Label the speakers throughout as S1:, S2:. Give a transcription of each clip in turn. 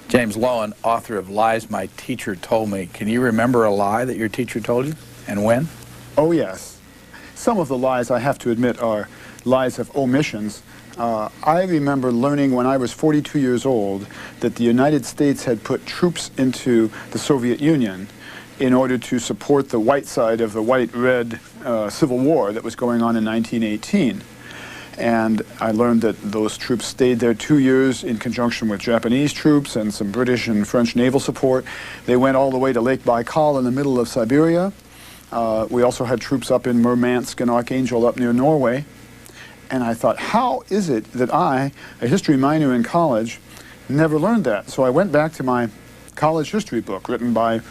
S1: James Lowen, author of Lies My Teacher Told Me. Can you remember a lie that your teacher told you, and when?
S2: Oh, yes. Some of the lies, I have to admit, are lies of omissions. I remember learning when I was 42 years old that the United States had put troops into the Soviet Union in order to support the white side of the white-red Civil War that was going on in 1918. And I learned that those troops stayed there 2 years in conjunction with Japanese troops and some British and French naval support. They went all the way to Lake Baikal in the middle of Siberia. We also had troops up in Murmansk and Archangel up near Norway. And I thought, how is it that I, a history minor in college, never learned that? So I went back to my college history book written by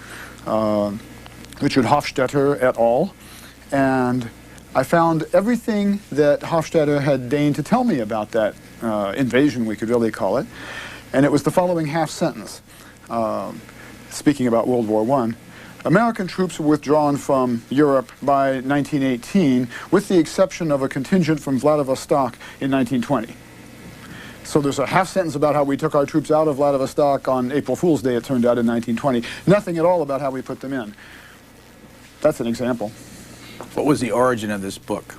S2: Richard Hofstetter et al. And I found everything that Hofstetter had deigned to tell me about that invasion, we could really call it. And it was the following half sentence, speaking about World War I. American troops were withdrawn from Europe by 1918, with the exception of a contingent from Vladivostok in 1920. So there's a half sentence about how we took our troops out of Vladivostok on April Fool's Day, it turned out, in 1920. Nothing at all about how we put them in. That's an example.
S1: What was the origin of this book?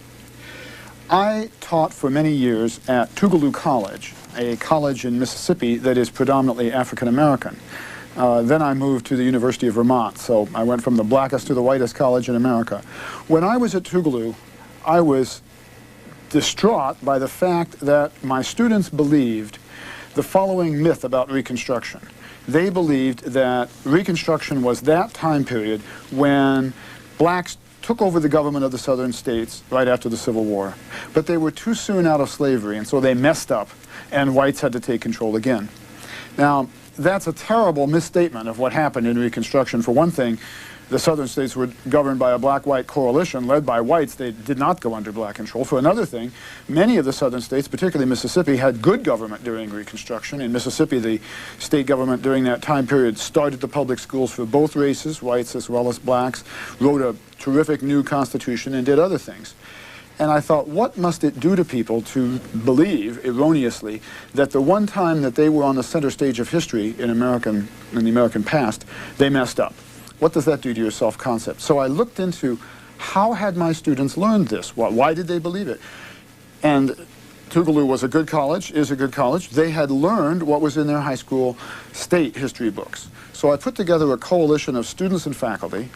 S2: I taught for many years at Tougaloo College, a college in Mississippi that is predominantly African American. Then I moved to the University of Vermont, so I went from the blackest to the whitest college in America. When I was at Tougaloo, I was distraught by the fact that my students believed the following myth about Reconstruction. They believed that Reconstruction was that time period when blacks took over the government of the southern states right after the Civil War. But they were too soon out of slavery, and so they messed up, and whites had to take control again. Now, that's a terrible misstatement of what happened in Reconstruction. For one thing, the southern states were governed by a black-white coalition led by whites. They did not go under black control. For another thing, many of the southern states, particularly Mississippi, had good government during Reconstruction. In Mississippi, the state government during that time period started the public schools for both races, whites as well as blacks, wrote a terrific new constitution, and did other things. And I thought, what must it do to people to believe, erroneously, that the one time that they were on the center stage of history in the American past, they messed up? What does that do to your self-concept? So I looked into how had my students learned this? Why did they believe it? And Tougaloo was a good college, is a good college. They had learned what was in their high school state history books. So I put together a coalition of students and faculty,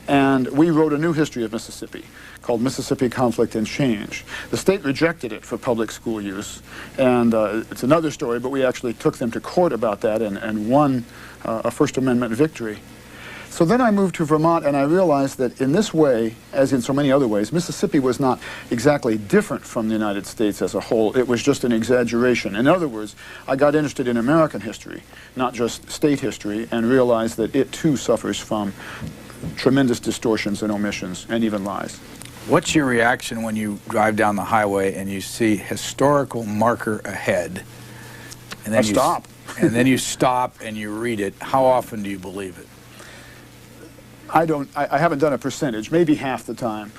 S2: and we wrote a new history of Mississippi called Mississippi Conflict and Change. The state rejected it for public school use, and it's another story, but we actually took them to court about that and won a First Amendment victory. So then I moved to Vermont, and I realized that in this way, as in so many other ways, Mississippi was not exactly different from the United States as a whole. It was just an exaggeration. In other words, I got interested in American history, not just state history, and realized that it too suffers from tremendous distortions and omissions and even lies.
S1: What's your reaction when you drive down the highway and you see historical marker ahead? And then
S2: I stop.
S1: And then you stop and you read it. How often do you believe it?
S2: I haven't done a percentage, maybe half the time.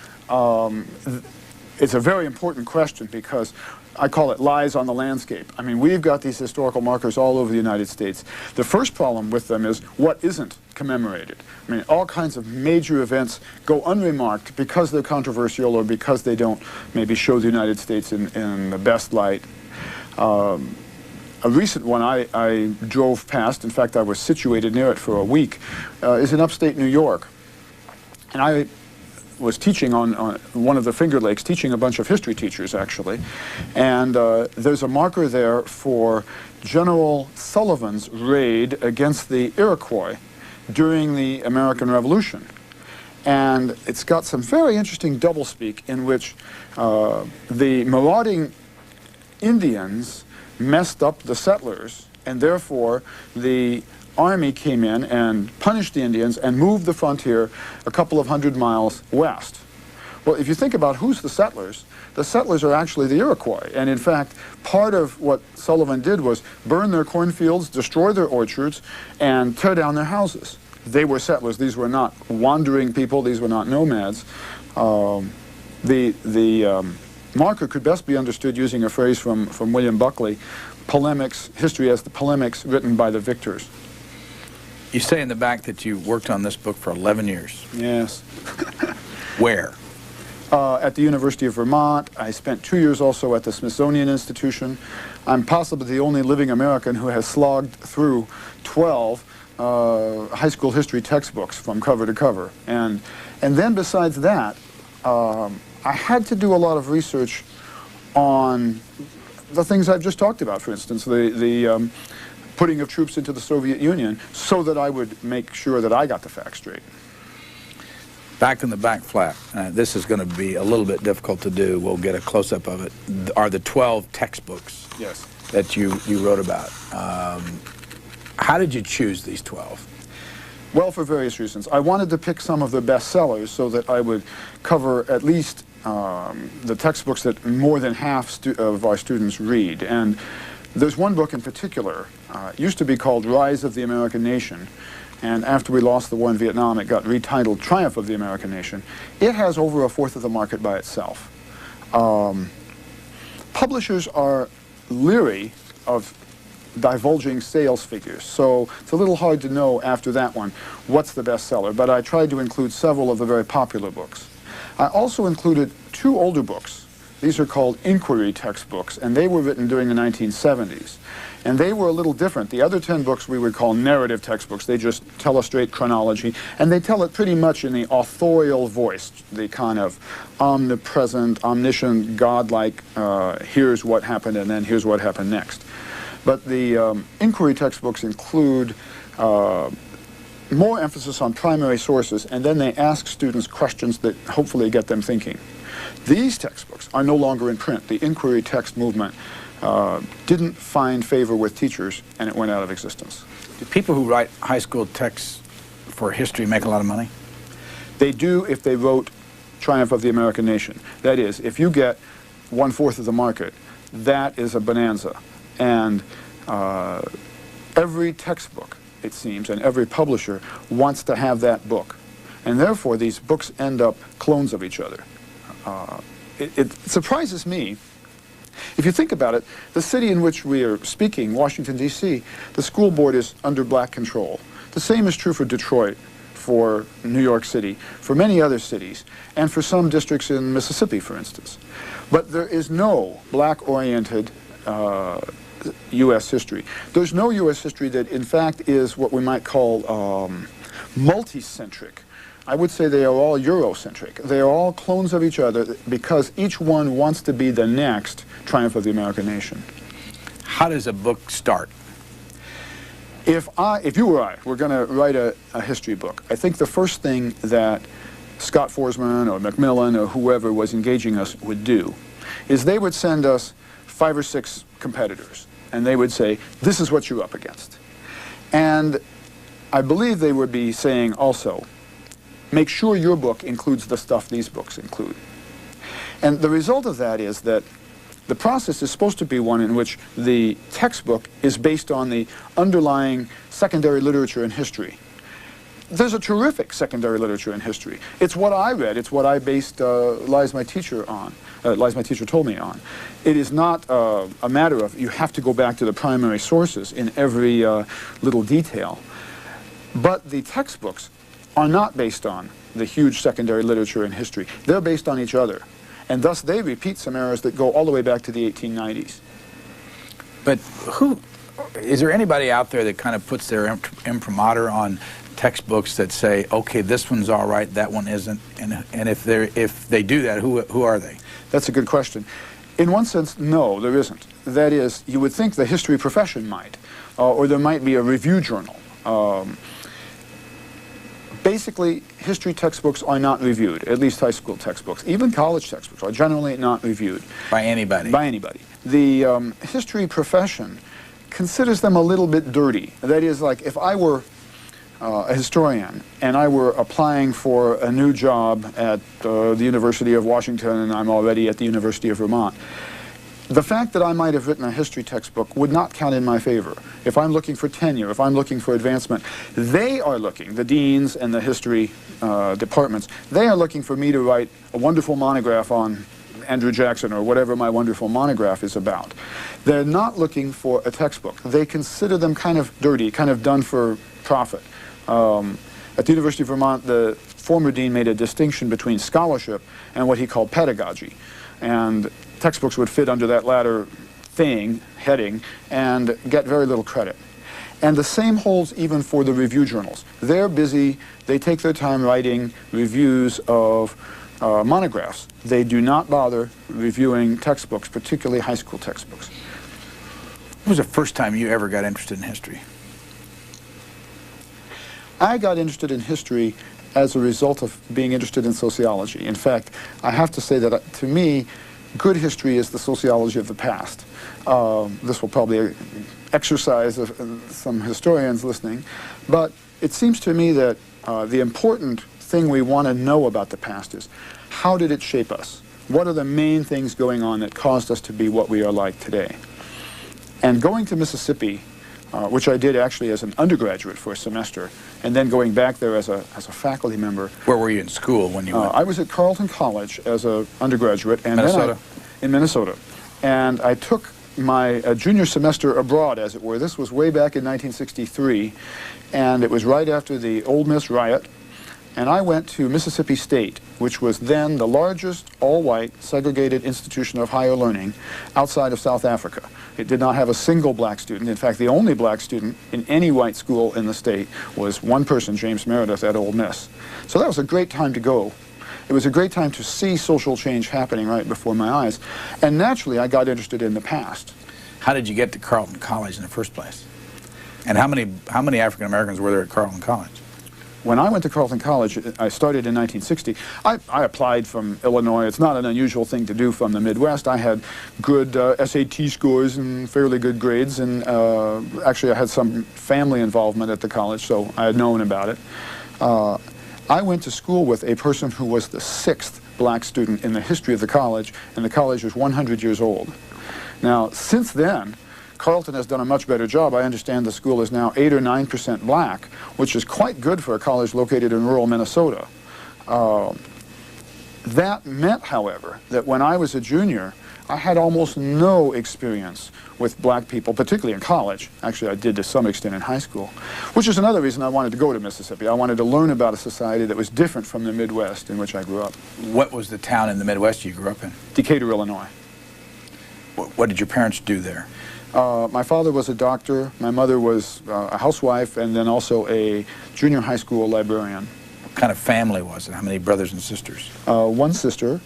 S2: It's a very important question because I call it lies on the landscape. I mean, we've got these historical markers all over the United States. The first problem with them is what isn't commemorated. I mean, all kinds of major events go unremarked because they're controversial or because they don't maybe show the United States in the best light. A recent one I drove past, in fact I was situated near it for a week, is in upstate New York. And I was teaching on one of the Finger Lakes, teaching a bunch of history teachers actually, and there's a marker there for General Sullivan's raid against the Iroquois during the American Revolution. And it's got some very interesting doublespeak in which the marauding Indians messed up the settlers, and therefore the army came in and punished the Indians and moved the frontier a couple of 100 miles west. Well, if you think about who's the settlers are actually the Iroquois. And in fact, part of what Sullivan did was burn their cornfields, destroy their orchards, and tear down their houses. They were settlers. These were not wandering people. These were not nomads. The marker could best be understood using a phrase from William Buckley, polemics, history as the polemics written by the victors.
S1: You say in the back that you worked on this book for 11 years.
S2: Yes.
S1: Where?
S2: At the University of Vermont. I spent 2 years also at the Smithsonian Institution. I'm possibly the only living American who has slogged through 12 high school history textbooks from cover to cover. And then besides that, I had to do a lot of research on the things I've just talked about, for instance, the putting of troops into the Soviet Union, so that I would make sure that I got the facts straight.
S1: Back in the back flap, this is going to be a little bit difficult to do. We'll get a close-up of it. Are the 12 textbooks
S2: Yes.
S1: that you wrote about? How did you choose these 12?
S2: Well, for various reasons. I wanted to pick some of the bestsellers so that I would cover at least the textbooks that more than half of our students read. And there's one book in particular. It used to be called Rise of the American Nation. And after we lost the war in Vietnam, it got retitled Triumph of the American Nation. It has over a fourth of the market by itself. Publishers are leery of divulging sales figures, so it's a little hard to know after that one what's the bestseller, but I tried to include several of the very popular books. I also included 2 older books. These are called inquiry textbooks, and they were written during the 1970s. And they were a little different. The other 10 books we would call narrative textbooks. They just tell a straight chronology, and they tell it pretty much in the authorial voice, the kind of omnipresent, omniscient, godlike, here's what happened and then here's what happened next. But the inquiry textbooks include more emphasis on primary sources, and then they ask students questions that hopefully get them thinking. These textbooks are no longer in print. The inquiry text movement didn't find favor with teachers, and it went out of existence.
S1: Do people who write high school texts for history make a lot of money?
S2: They do if they wrote Triumph of the American Nation. That is, if you get 1/4 of the market, that is a bonanza. And every textbook, it seems, and every publisher wants to have that book. And therefore, these books end up clones of each other. It surprises me. If you think about it, the city in which we are speaking, Washington, D.C., the school board is under black control. The same is true for Detroit, for New York City, for many other cities, and for some districts in Mississippi, for instance. But there is no black-oriented U.S. history. There's no U.S. history that, in fact, is what we might call multi-centric. I would say they are all Eurocentric. They are all clones of each other because each one wants to be the next Triumph of the American Nation.
S1: How does a book start?
S2: If you or I were going to write a history book, I think the first thing that Scott Forsman or Macmillan or whoever was engaging us would do is they would send us 5 or 6 competitors, and they would say, this is what you're up against. And I believe they would be saying also, make sure your book includes the stuff these books include. And the result of that is that the process is supposed to be one in which the textbook is based on the underlying secondary literature in history. There's a terrific secondary literature in history. It's what I read. It's what I based Lies My Teacher on. Lies My Teacher Told Me on. It is not a matter of you have to go back to the primary sources in every little detail. But the textbooks are not based on the huge secondary literature in history. They're based on each other. And thus they repeat some errors that go all the way back to the 1890s.
S1: But is there anybody out there that kind of puts their imprimatur on textbooks that say, okay, this one's all right, that one isn't? And if they do that, who are they? That's
S2: a good question. In one sense, no, there isn't. That is, you would think the history profession might, or there might be a review journal. Basically, history textbooks are not reviewed, at least high school textbooks. Even college textbooks are generally not reviewed.
S1: By anybody?
S2: By anybody. The history profession considers them a little bit dirty. That is, like, if I were a historian and I were applying for a new job at the University of Washington and I'm already at the University of Vermont, the fact that I might have written a history textbook would not count in my favor. If I'm looking for tenure, if I'm looking for advancement, they are looking, the deans and the history departments, they are looking for me to write a wonderful monograph on Andrew Jackson or whatever my wonderful monograph is about. They're not looking for a textbook. They consider them kind of dirty, kind of done for profit. At the University of Vermont, the former dean made a distinction between scholarship and what he called pedagogy. And textbooks would fit under that latter heading, and get very little credit. And the same holds even for the review journals. They're busy, they take their time writing reviews of monographs. They do not bother reviewing textbooks, particularly high school textbooks.
S1: When was the first time you ever got interested in history?
S2: I got interested in history as a result of being interested in sociology. In fact, I have to say that to me, good history is the sociology of the past. This will probably exercise some historians listening, but it seems to me that the important thing we want to know about the past is, how did it shape us? What are the main things going on that caused us to be what we are like today? And going to Mississippi, which I did actually as an undergraduate for a semester, and then going back there as a faculty member.
S1: Where were you in school when you went?
S2: I was at Carleton College as an undergraduate. And
S1: Minnesota?
S2: In Minnesota. And I took my junior semester abroad, as it were. This was way back in 1963, and it was right after the Ole Miss riot. And I went to Mississippi State, which was then the largest all-white segregated institution of higher learning outside of South Africa. It did not have a single black student. In fact, the only black student in any white school in the state was one person, James Meredith, at Ole Miss. So that was a great time to go. It was a great time to see social change happening right before my eyes. And naturally, I got interested in the past.
S1: How did you get to Carleton College in the first place? And how many African Americans were there at Carleton College?
S2: When I went to Carleton College, I started in 1960. I applied from Illinois. It's not an unusual thing to do from the Midwest. I had good SAT scores and fairly good grades, and actually I had some family involvement at the college, so I had known about it. I went to school with a person who was the 6th black student in the history of the college, and the college was 100 years old. Now, since then, Carleton has done a much better job. I understand the school is now 8 or 9% black, which is quite good for a college located in rural Minnesota. That meant, however, that when I was a junior, I had almost no experience with black people, particularly in college. Actually, I did to some extent in high school, which is another reason I wanted to go to Mississippi. I wanted to learn about a society that was different from the Midwest in which I grew up.
S1: What was the town in the Midwest you grew up in?
S2: Decatur, Illinois.
S1: What did your parents do there?
S2: My father was a doctor, my mother was a housewife, and then also a junior high school librarian.
S1: What kind of family was it? How many brothers and sisters?
S2: One sister.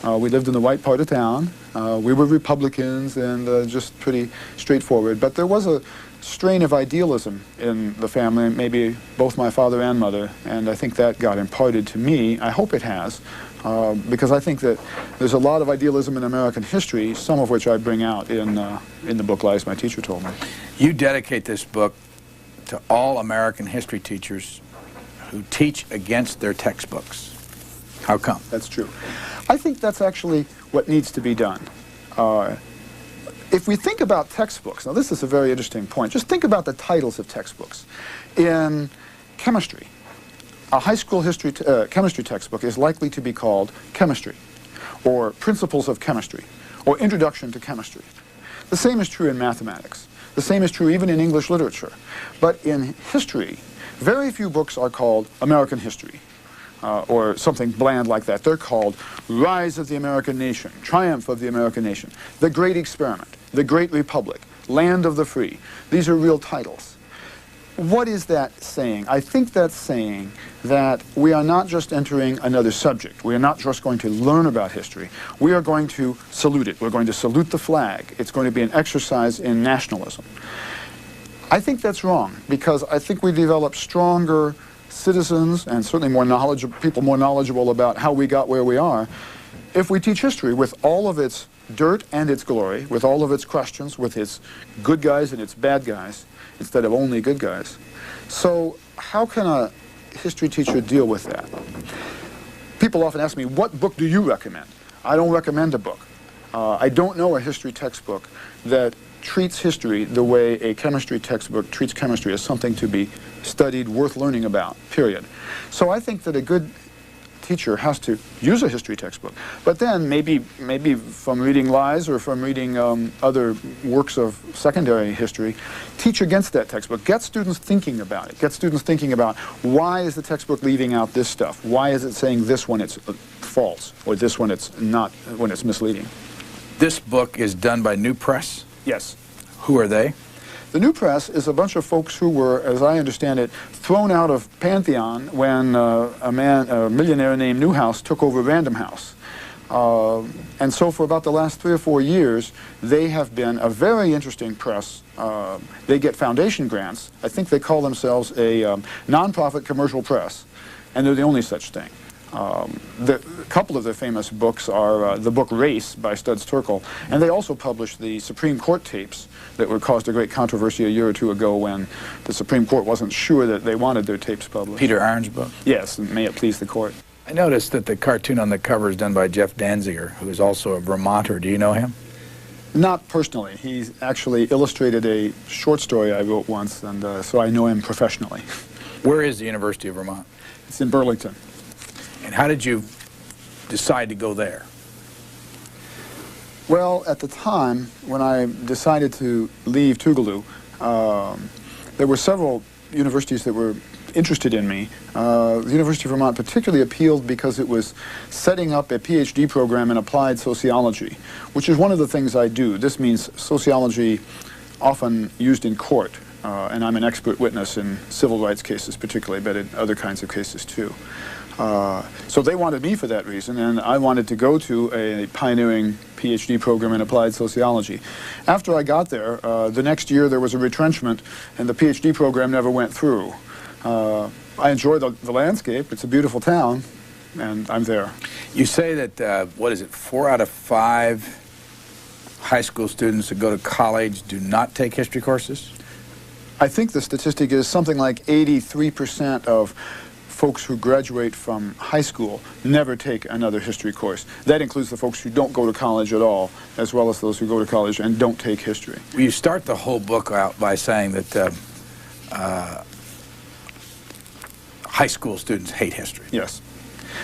S2: We lived in the white part of town. We were Republicans and just pretty straightforward. But there was a strain of idealism in the family, maybe both my father and mother, and I think that got imparted to me. I hope it has, because I think that there's a lot of idealism in American history, some of which I bring out in the book Lies My Teacher Told Me.
S1: You dedicate this book to all American history teachers who teach against their textbooks. How come?
S2: That's true. I think that's actually what needs to be done. If we think about textbooks, now this is a very interesting point, just think about the titles of textbooks. In chemistry, a high school history chemistry textbook is likely to be called Chemistry, or Principles of Chemistry, or Introduction to Chemistry. The same is true in mathematics. The same is true even in English literature. But in history, very few books are called American History, or something bland like that. They're called Rise of the American Nation, Triumph of the American Nation, The Great Experiment, The Great Republic, Land of the Free. These are real titles. What is that saying? I think that's saying that we are not just entering another subject. We are not just going to learn about history. We are going to salute it. We're going to salute the flag. It's going to be an exercise in nationalism. I think that's wrong, because I think we develop stronger citizens and certainly more knowledgeable people, more knowledgeable about how we got where we are, if we teach history with all of its dirt and its glory, with all of its questions, with its good guys and its bad guys, instead of only good guys. So how can a history teacher deal with that? People often ask me, what book do you recommend? I don't recommend a book. I don't know a history textbook that treats history the way a chemistry textbook treats chemistry, as something to be studied, worth learning about, period. So I think that a good teacher has to use a history textbook. But then maybe from reading Lies or from reading other works of secondary history, teach against that textbook. Get students thinking about it. Get students thinking about, why is the textbook leaving out this stuff? Why is it saying this when it's false, or this when it's not, when it's misleading?
S1: This book is done by New Press?
S2: Yes.
S1: Who are they?
S2: The New Press is a bunch of folks who were, as I understand it, thrown out of Pantheon when a millionaire named Newhouse took over Random House. And so for about the last 3 or 4 years, they have been a very interesting press. They get foundation grants. I think they call themselves a nonprofit commercial press, and they're the only such thing. A couple of their famous books are the book Race by Studs Terkel, and they also published the Supreme Court tapes that were caused a great controversy a year or two ago when the Supreme Court wasn't sure that they wanted their tapes published.
S1: Peter Iron's book?
S2: Yes, and may it please the court.
S1: I noticed that the cartoon on the cover is done by Jeff Danziger, who is also a Vermonter. Do you know him?
S2: Not personally. He's actually illustrated a short story I wrote once, and so I know him professionally.
S1: Where is the University of Vermont?
S2: It's in Burlington.
S1: And how did you decide to go there?
S2: Well, at the time, when I decided to leave Tougaloo, there were several universities that were interested in me. The University of Vermont particularly appealed because it was setting up a PhD program in applied sociology, which is one of the things I do. This means sociology often used in court, and I'm an expert witness in civil rights cases particularly, but in other kinds of cases too. So they wanted me for that reason, and I wanted to go to a pioneering PhD program in applied sociology. After I got there, the next year there was a retrenchment, and the PhD program never went through. I enjoy the landscape. It's a beautiful town, and I'm there.
S1: You say that, what is it, 4 out of 5 high school students that go to college do not take history courses?
S2: I think the statistic is something like 83% of folks who graduate from high school never take another history course. That includes the folks who don't go to college at all, as well as those who go to college and don't take history.
S1: Well, you start the whole book out by saying that high school students hate history.
S2: Yes.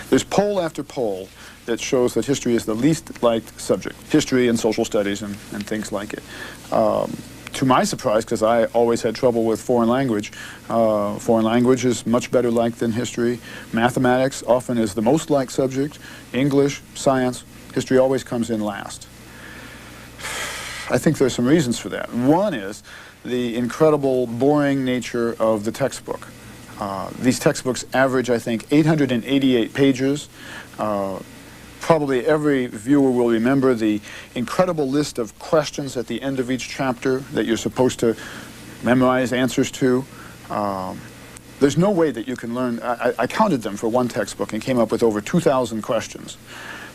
S2: There's poll after poll that shows that history is the least liked subject. History and social studies and things like it. To my surprise, because I always had trouble with foreign language is much better liked than history. Mathematics often is the most liked subject. English, science, history always comes in last. I think there's some reasons for that. One is the incredible boring nature of the textbook. These textbooks average, I think, 888 pages. Probably every viewer will remember the incredible list of questions at the end of each chapter that you're supposed to memorize answers to. There's no way that you can learn. I counted them for one textbook and came up with over 2,000 questions.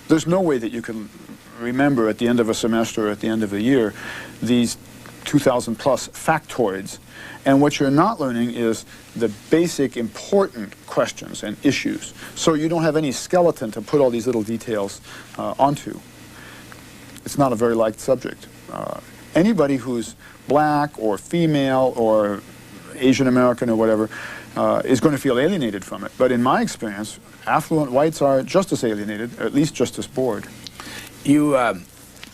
S2: There's no way that you can remember at the end of a semester or at the end of a year these 2,000 plus factoids. And what you're not learning is the basic important questions and issues. So you don't have any skeleton to put all these little details onto. It's not a very liked subject. Anybody who's black or female or Asian American or whatever is going to feel alienated from it. But in my experience, affluent whites are just as alienated, or at least just as bored.
S1: You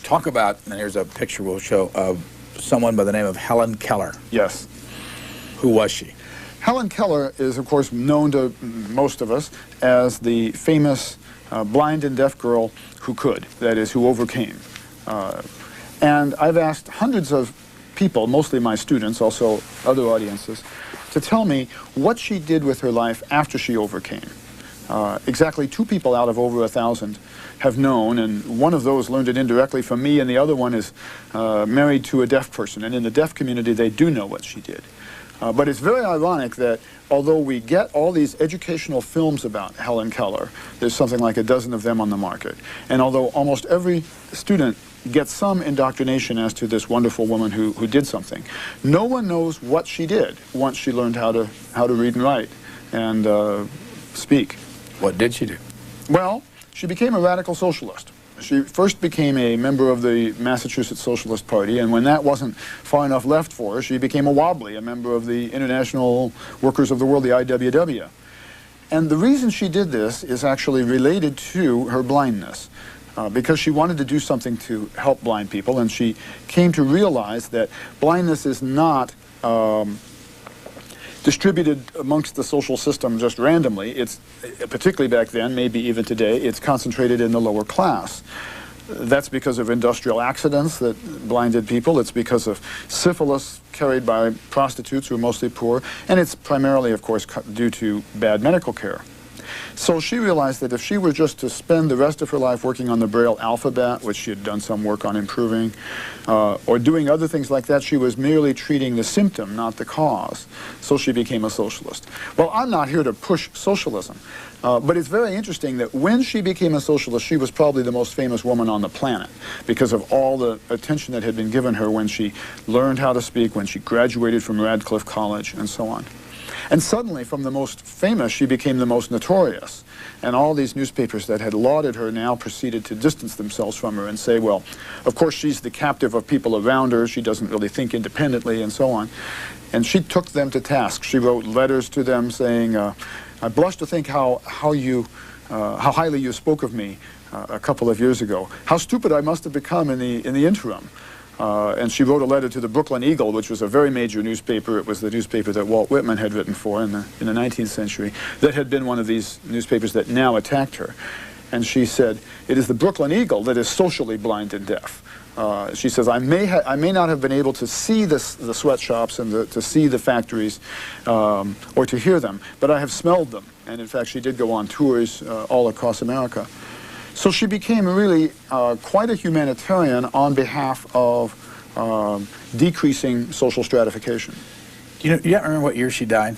S1: talk about, and here's a picture we'll show, of someone by the name of Helen Keller.
S2: Yes.
S1: Who was she?
S2: Helen Keller is, of course, known to most of us as the famous blind and deaf girl who could, that is, who overcame. And I've asked hundreds of people, mostly my students, also other audiences, to tell me what she did with her life after she overcame. Exactly 2 people out of over 1,000 have known, and one of those learned it indirectly from me, and the other one is married to a deaf person. And in the deaf community, they do know what she did. But it's very ironic that although we get all these educational films about Helen Keller, there's something like a dozen of them on the market, and although almost every student gets some indoctrination as to this wonderful woman who did something, no one knows what she did once she learned how to read and write and speak.
S1: What did she do?
S2: Well, she became a radical socialist. She first became a member of the Massachusetts Socialist Party, and when that wasn't far enough left for her, she became a Wobbly, a member of the International Workers of the World, the IWW. And the reason she did this is actually related to her blindness. Because she wanted to do something to help blind people, and she came to realize that blindness is not distributed amongst the social system just randomly. It's, particularly back then, maybe even today, it's concentrated in the lower class. That's because of industrial accidents that blinded people. It's because of syphilis carried by prostitutes who are mostly poor. And it's primarily, of course, due to bad medical care. So she realized that if she were just to spend the rest of her life working on the Braille alphabet, which she had done some work on improving, or doing other things like that, she was merely treating the symptom, not the cause. So she became a socialist. Well, I'm not here to push socialism, but it's very interesting that when she became a socialist, she was probably the most famous woman on the planet because of all the attention that had been given her when she learned how to speak, when she graduated from Radcliffe College, and so on. And suddenly, from the most famous, she became the most notorious. And all these newspapers that had lauded her now proceeded to distance themselves from her and say, well, of course she's the captive of people around her, she doesn't really think independently, and so on. And she took them to task. She wrote letters to them saying, I blush to think how highly you spoke of me a couple of years ago. How stupid I must have become in the interim. And she wrote a letter to the Brooklyn Eagle, which was a very major newspaper. It was the newspaper that Walt Whitman had written for in the 19th century, that had been one of these newspapers that now attacked her. And she said, it is the Brooklyn Eagle that is socially blind and deaf. She says, I may not have been able to see the sweatshops and to see the factories or to hear them, but I have smelled them. And in fact, she did go on tours all across America. So she became really quite a humanitarian on behalf of decreasing social stratification.
S1: Do you remember what year she died?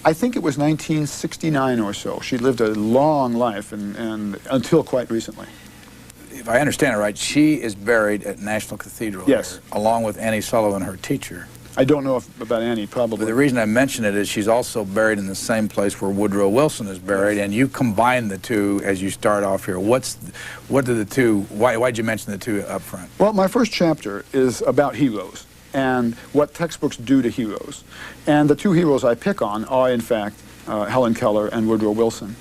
S2: I think it was 1969 or so. She lived a long life and until quite recently.
S1: If I understand it right, she is buried at National Cathedral.
S2: Yes.
S1: Here, along with Annie Sullivan, her teacher.
S2: I don't know about Annie, probably.
S1: But the reason I mention it is she's also buried in the same place where Woodrow Wilson is buried, and you combine the two as you start off here. What do the two, why'd you mention the two up front?
S2: Well, my first chapter is about heroes and what textbooks do to heroes. And the two heroes I pick on are, in fact, Helen Keller and Woodrow Wilson.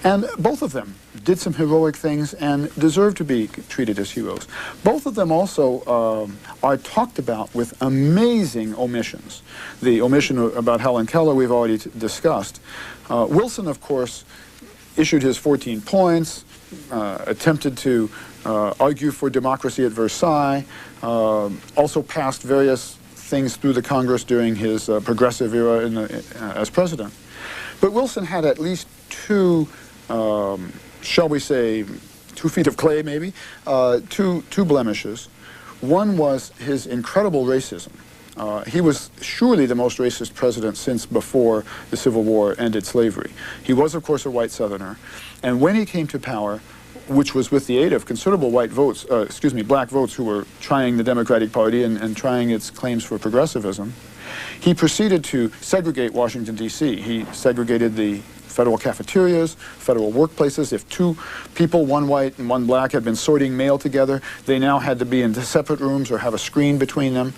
S2: And both of them did some heroic things and deserve to be treated as heroes. Both of them also are talked about with amazing omissions. The omission about Helen Keller we've already discussed. Wilson, of course, issued his 14 points, attempted to argue for democracy at Versailles, also passed various things through the Congress during his progressive era as president. But Wilson had at least two shall we say, 2 feet of clay maybe, two blemishes. One was his incredible racism. He was surely the most racist president since before the Civil War ended slavery. He was, of course, a white Southerner. And when he came to power, which was with the aid of considerable white votes, black votes who were trying the Democratic Party and trying its claims for progressivism, he proceeded to segregate Washington, D.C. He segregated the federal cafeterias, federal workplaces. If two people, one white and one black, had been sorting mail together, they now had to be in separate rooms or have a screen between them.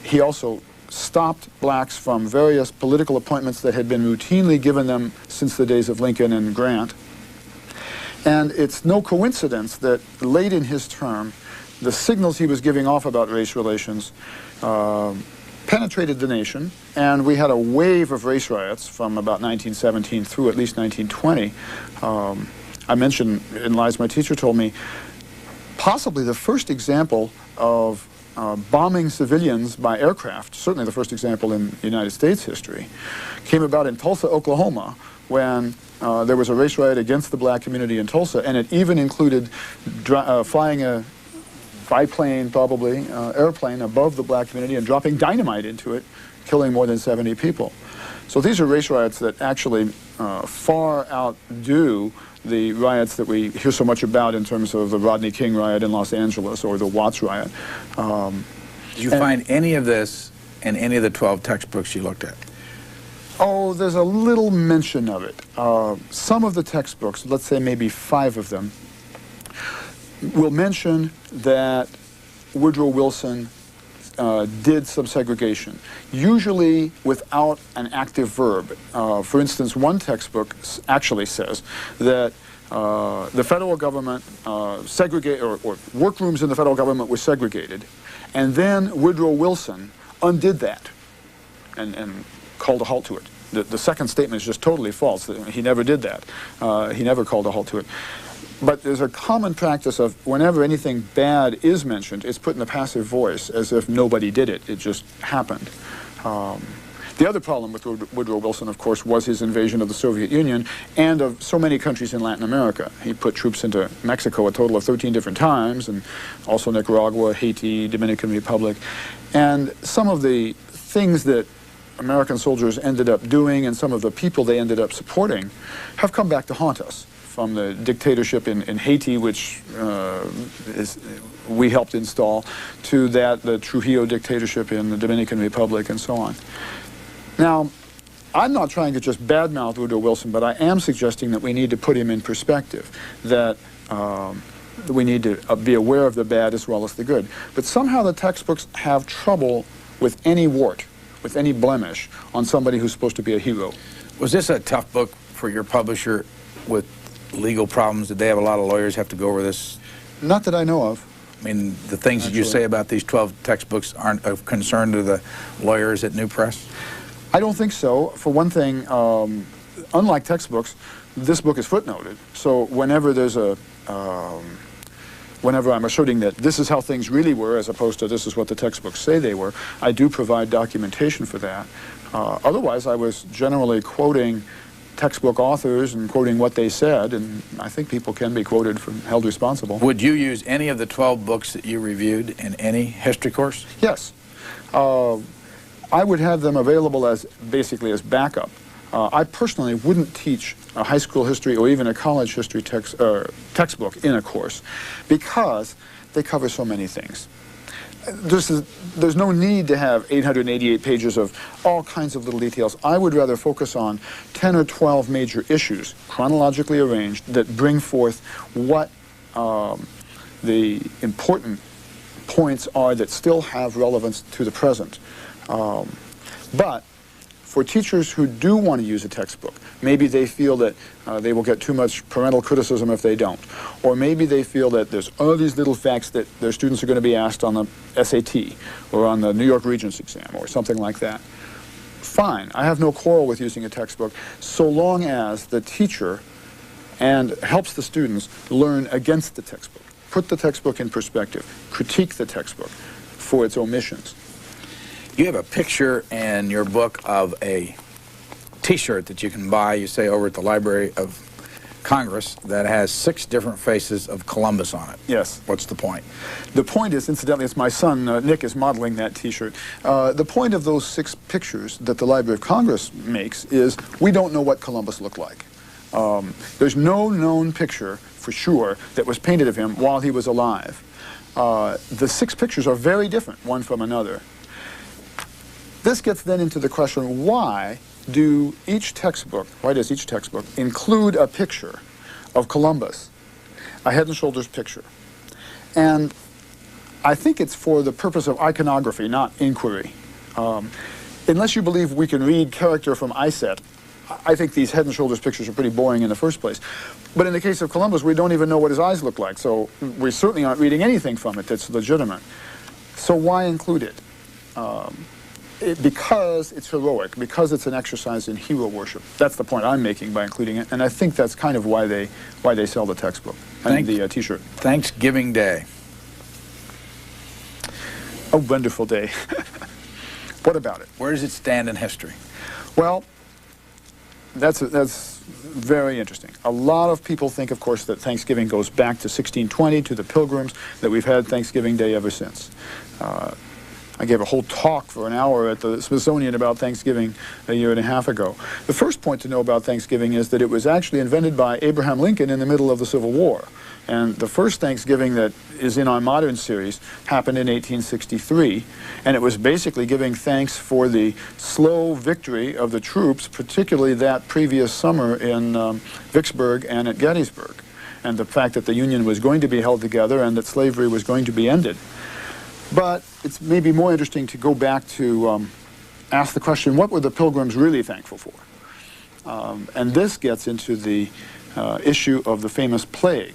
S2: He also stopped blacks from various political appointments that had been routinely given them since the days of Lincoln and Grant. And it's no coincidence that late in his term, the signals he was giving off about race relations penetrated the nation, and we had a wave of race riots from about 1917 through at least 1920. I mentioned in Lies My Teacher Told Me, possibly the first example of bombing civilians by aircraft, certainly the first example in United States history, came about in Tulsa, Oklahoma, when there was a race riot against the black community in Tulsa, and it even included flying a biplane, probably, airplane above the black community and dropping dynamite into it, killing more than 70 people. So these are race riots that actually far outdo the riots that we hear so much about in terms of the Rodney King riot in Los Angeles or the Watts riot.
S1: Did you find any of this in any of the 12 textbooks you looked at?
S2: Oh, there's a little mention of it. Some of the textbooks, let's say maybe 5 of them, will mention that Woodrow Wilson did some segregation, usually without an active verb. For instance, one textbook actually says that the federal government segregated, or workrooms in the federal government were segregated, and then Woodrow Wilson undid that and called a halt to it. The second statement is just totally false. He never did that. He never called a halt to it. But there's a common practice of whenever anything bad is mentioned, it's put in the passive voice as if nobody did it. It just happened. The other problem with Woodrow Wilson, of course, was his invasion of the Soviet Union and of so many countries in Latin America. He put troops into Mexico a total of 13 different times, and also Nicaragua, Haiti, Dominican Republic. And some of the things that American soldiers ended up doing and some of the people they ended up supporting have come back to haunt us. From the dictatorship in Haiti, which we helped install, to the Trujillo dictatorship in the Dominican Republic, and so on. Now, I'm not trying to just badmouth Woodrow Wilson, but I am suggesting that we need to put him in perspective, that we need to be aware of the bad as well as the good. But somehow the textbooks have trouble with any wart, with any blemish on somebody who's supposed to be a hero.
S1: Was this a tough book for your publisher with legal problems? Did they have a lot of lawyers have to go over this?
S2: Not that I know of.
S1: I mean, the things that you say about these 12 textbooks aren't of concern to the lawyers at New Press?
S2: I don't think so. For one thing, unlike textbooks, this book is footnoted. So whenever there's whenever I'm asserting that this is how things really were as opposed to this is what the textbooks say they were, I do provide documentation for that. Otherwise, I was generally quoting textbook authors and quoting what they said, and I think people can be quoted from held responsible.
S1: Would you use any of the 12 books that you reviewed in any history course?
S2: Yes. I would have them available as basically as backup. I personally wouldn't teach a high school history or even a college history textbook in a course because they cover so many things. There's no need to have 888 pages of all kinds of little details. I would rather focus on 10 or 12 major issues, chronologically arranged, that bring forth what the important points are that still have relevance to the present. But for teachers who do want to use a textbook, maybe they feel that they will get too much parental criticism if they don't. Or maybe they feel that there's all these little facts that their students are going to be asked on the SAT or on the New York Regents exam or something like that. Fine, I have no quarrel with using a textbook so long as the teacher and helps the students learn against the textbook. Put the textbook in perspective. Critique the textbook for its omissions.
S1: You have a picture in your book of a T-shirt that you can buy, you say, over at the Library of Congress that has 6 different faces of Columbus on it.
S2: Yes.
S1: What's the point?
S2: The point is, incidentally, it's my son, Nick, is modeling that T-shirt. The point of those 6 pictures that the Library of Congress makes is we don't know what Columbus looked like. There's no known picture, for sure, that was painted of him while he was alive. The 6 pictures are very different, one from another. This gets then into the question, why does each textbook include a picture of Columbus, a head and shoulders picture? And I think it's for the purpose of iconography, not inquiry. Unless you believe we can read character from EyeSet, I think these head and shoulders pictures are pretty boring in the first place. But in the case of Columbus, we don't even know what his eyes look like, so we certainly aren't reading anything from it that's legitimate. So why include it? Because it's heroic, because it's an exercise in hero worship. That's the point I'm making by including it, and I think that's kind of why they sell the textbook and the T-shirt.
S1: Thanksgiving Day.
S2: A wonderful day. What about it?
S1: Where does it stand in history?
S2: Well, that's very interesting. A lot of people think, of course, that Thanksgiving goes back to 1620, to the Pilgrims, that we've had Thanksgiving Day ever since. I gave a whole talk for an hour at the Smithsonian about Thanksgiving a year and a half ago. The first point to know about Thanksgiving is that it was actually invented by Abraham Lincoln in the middle of the Civil War. And the first Thanksgiving that is in our modern series happened in 1863. And it was basically giving thanks for the slow victory of the troops, particularly that previous summer in Vicksburg and at Gettysburg. And the fact that the Union was going to be held together and that slavery was going to be ended. But it's maybe more interesting to go back to ask the question, what were the Pilgrims really thankful for? And this gets into the issue of the famous plague.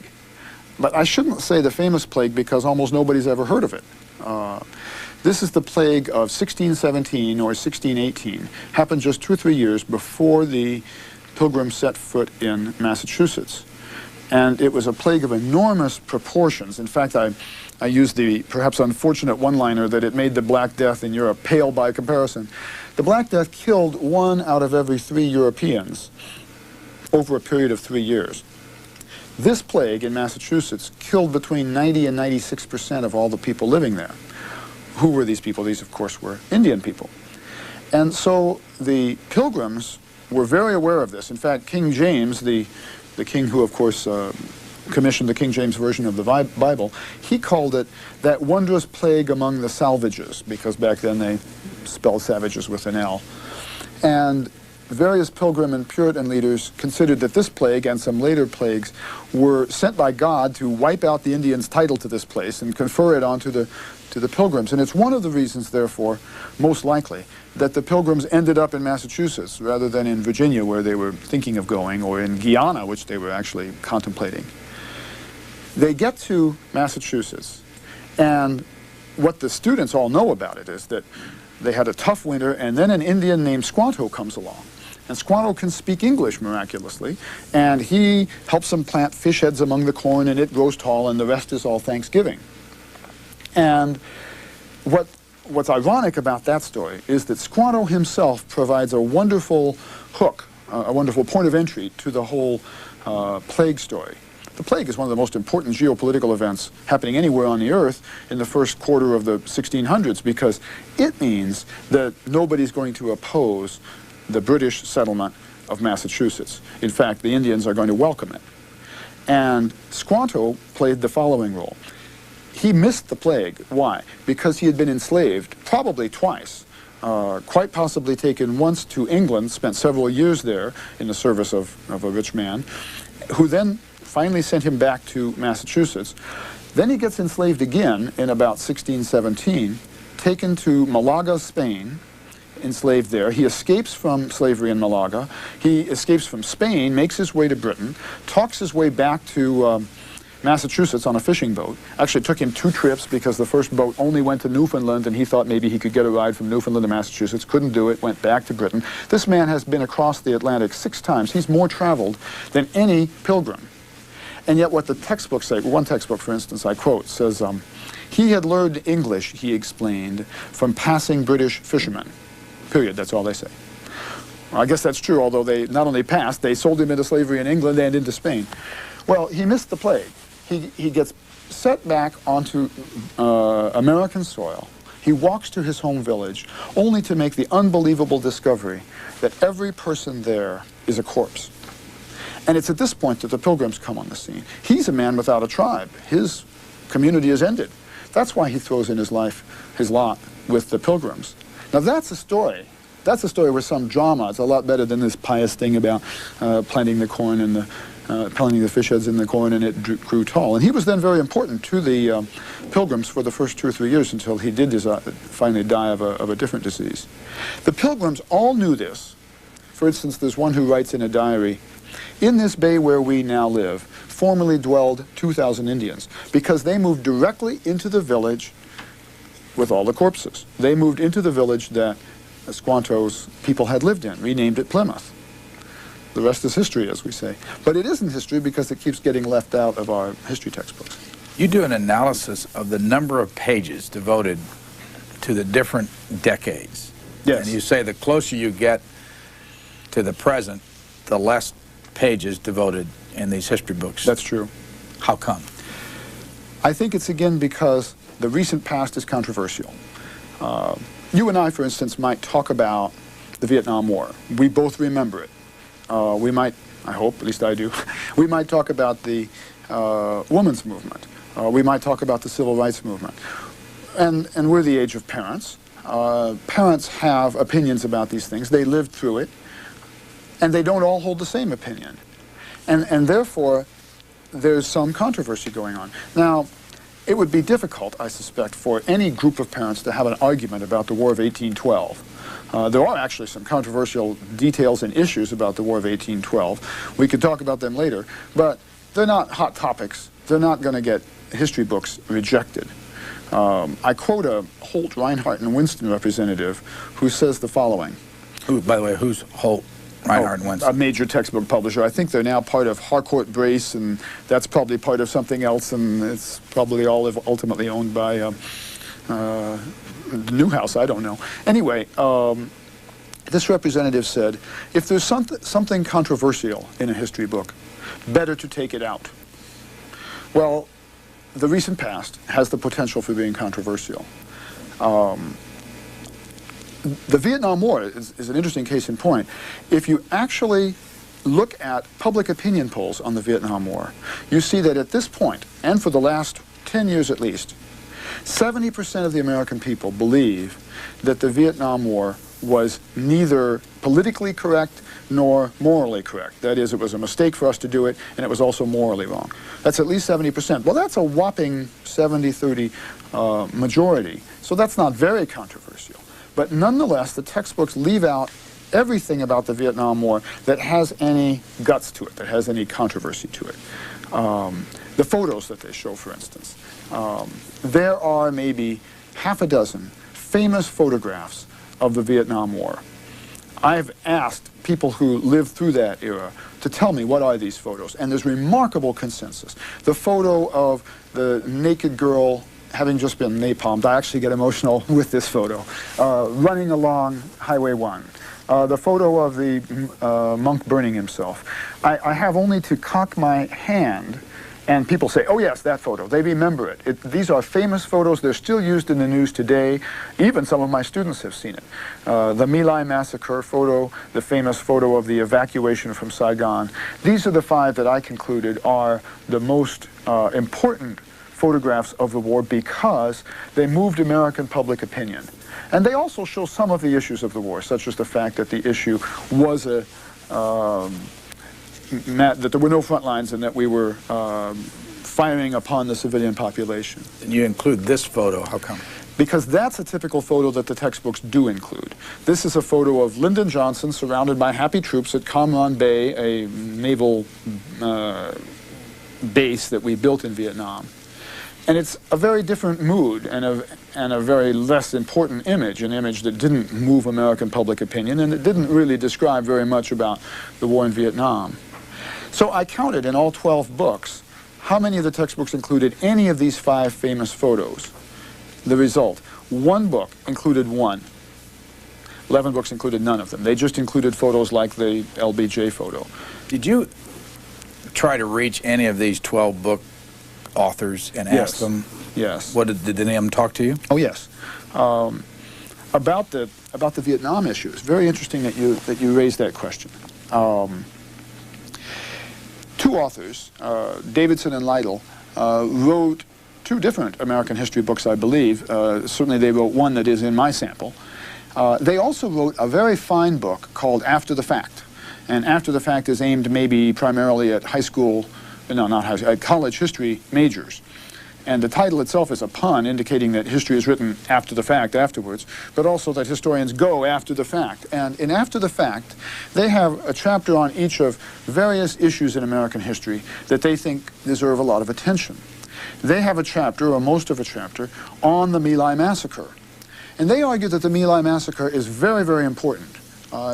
S2: But I shouldn't say the famous plague because almost nobody's ever heard of it. This is the plague of 1617 or 1618. Happened just 2 or 3 years before the Pilgrims set foot in Massachusetts. And it was a plague of enormous proportions. In fact, I used the perhaps unfortunate one-liner that it made the Black Death in Europe pale by comparison. The Black Death killed 1 out of every 3 Europeans over a period of 3 years. This plague in Massachusetts killed between 90 and 96% of all the people living there. Who were these people? These, of course, were Indian people. And so the Pilgrims were very aware of this. In fact, King James, the king who, of course, commissioned the King James Version of the Bible, he called it that wondrous plague among the salvages, because back then they spelled savages with an L. And various Pilgrim and Puritan leaders considered that this plague and some later plagues were sent by God to wipe out the Indians' title to this place and confer it onto the Pilgrims. And it's one of the reasons, therefore, most likely, that the Pilgrims ended up in Massachusetts rather than in Virginia, where they were thinking of going, or in Guyana, which they were actually contemplating. They get to Massachusetts, and what the students all know about it is that they had a tough winter, and then an Indian named Squanto comes along. And Squanto can speak English miraculously, and he helps them plant fish heads among the corn, and it grows tall, and the rest is all Thanksgiving. And what's ironic about that story is that Squanto himself provides a wonderful hook, a wonderful point of entry to the whole plague story. The plague is one of the most important geopolitical events happening anywhere on the earth in the first quarter of the 1600s, because it means that nobody's going to oppose the British settlement of Massachusetts. In fact, the Indians are going to welcome it. And Squanto played the following role. He missed the plague. Why? Because he had been enslaved, probably twice, quite possibly taken once to England, spent several years there in the service of a rich man, who then finally sent him back to Massachusetts. Then he gets enslaved again in about 1617, taken to Malaga, Spain, enslaved there. He escapes from slavery in Malaga. He escapes from Spain, makes his way to Britain, talks his way back to Massachusetts on a fishing boat. Actually, it took him 2 trips because the first boat only went to Newfoundland, and he thought maybe he could get a ride from Newfoundland to Massachusetts. Couldn't do it, went back to Britain. This man has been across the Atlantic 6 times. He's more traveled than any pilgrim. And yet what the textbooks say, one textbook, for instance, I quote, says, he had learned English, he explained, from passing British fishermen. Period. That's all they say. Well, I guess that's true, although they not only passed, they sold him into slavery in England and into Spain. Well, he missed the plague. He gets set back onto American soil. He walks to his home village, only to make the unbelievable discovery that every person there is a corpse. And it's at this point that the Pilgrims come on the scene. He's a man without a tribe. His community is ended. That's why he throws in his lot with the Pilgrims. Now that's a story. That's a story with some drama. It's a lot better than this pious thing about planting the corn and planting the fish heads in the corn, and it grew tall. And he was then very important to the Pilgrims for the first 2 or 3 years until he did finally die of a different disease. The Pilgrims all knew this. For instance, there's one who writes in a diary, "In this bay where we now live, formerly dwelled 2,000 Indians, because they moved directly into the village with all the corpses. They moved into the village that Squanto's people had lived in, renamed it Plymouth. The rest is history, as we say. But it isn't history because it keeps getting left out of our history textbooks."
S1: You do an analysis of the number of pages devoted to the different decades.
S2: Yes.
S1: And you say the closer you get to the present, the less pages devoted in these history books.
S2: That's true.
S1: How come?
S2: I think it's again because the recent past is controversial. You and I, for instance, might talk about the Vietnam War. We both remember it. We might, I hope, at least I do, we might talk about the women's movement. We might talk about the civil rights movement. And we're the age of parents. Parents have opinions about these things. They lived through it. And they don't all hold the same opinion. And therefore, there's some controversy going on. Now, it would be difficult, I suspect, for any group of parents to have an argument about the War of 1812. There are actually some controversial details and issues about the War of 1812. We could talk about them later, but they're not hot topics. They're not going to get history books rejected. I quote a Holt, Reinhardt, and Winston representative who says the following.
S1: Who, by the way, who's Holt, Reinhardt, and Winston?
S2: A major textbook publisher. I think they're now part of Harcourt Brace, and that's probably part of something else, and it's probably all ultimately owned by Newhouse, I don't know. Anyway, this representative said, if there's something controversial in a history book, better to take it out. Well, the recent past has the potential for being controversial. The Vietnam War is an interesting case in point. If you actually look at public opinion polls on the Vietnam War, you see that at this point, and for the last 10 years at least, 70% of the American people believe that the Vietnam War was neither politically correct nor morally correct. That is, it was a mistake for us to do it, and it was also morally wrong. That's at least 70%. Well, that's a whopping 70-30 majority, so that's not very controversial. But nonetheless, the textbooks leave out everything about the Vietnam War that has any guts to it, that has any controversy to it. The photos that they show, for instance. There are maybe half a dozen famous photographs of the Vietnam War. I've asked people who lived through that era to tell me what are these photos, and there's remarkable consensus. The photo of the naked girl having just been napalmed, I actually get emotional with this photo, running along Highway 1. The photo of the monk burning himself. I have only to cock my hand and people say, oh yes, that photo. They remember it. These are famous photos. They're still used in the news today. Even some of my students have seen it. The My Lai massacre photo, the famous photo of the evacuation from Saigon. These are the 5 that I concluded are the most important photographs of the war because they moved American public opinion. And they also show some of the issues of the war, such as the fact that the issue was that there were no front lines and that we were firing upon the civilian population.
S1: And you include this photo, how come?
S2: Because that's a typical photo that the textbooks do include. This is a photo of Lyndon Johnson surrounded by happy troops at Cam Ranh Bay, a naval base that we built in Vietnam. And it's a very different mood and a very less important image, an image that didn't move American public opinion and it didn't really describe very much about the war in Vietnam. So I counted in all 12 books how many of the textbooks included any of these 5 famous photos. The result, 1 book included 1. 11 books included none of them. They just included photos like the LBJ photo.
S1: Did you try to reach any of these 12 book authors and ask them?
S2: Yes.
S1: What did any of them talk to you?
S2: Oh yes. About the Vietnam issue, it's very interesting that you raised that question. 2 authors, Davidson and Lytle, wrote 2 different American history books, I believe. Certainly they wrote one that is in my sample. They also wrote a very fine book called After the Fact. And After the Fact is aimed maybe primarily at high school, no, not high school, at college history majors. And the title itself is a pun indicating that history is written after the fact, afterwards, but also that historians go after the fact. And in After the Fact, they have a chapter on each of various issues in American history that they think deserve a lot of attention. They have a chapter, or most of a chapter, on the My Lai massacre. And they argue that the My Lai massacre is very, very important.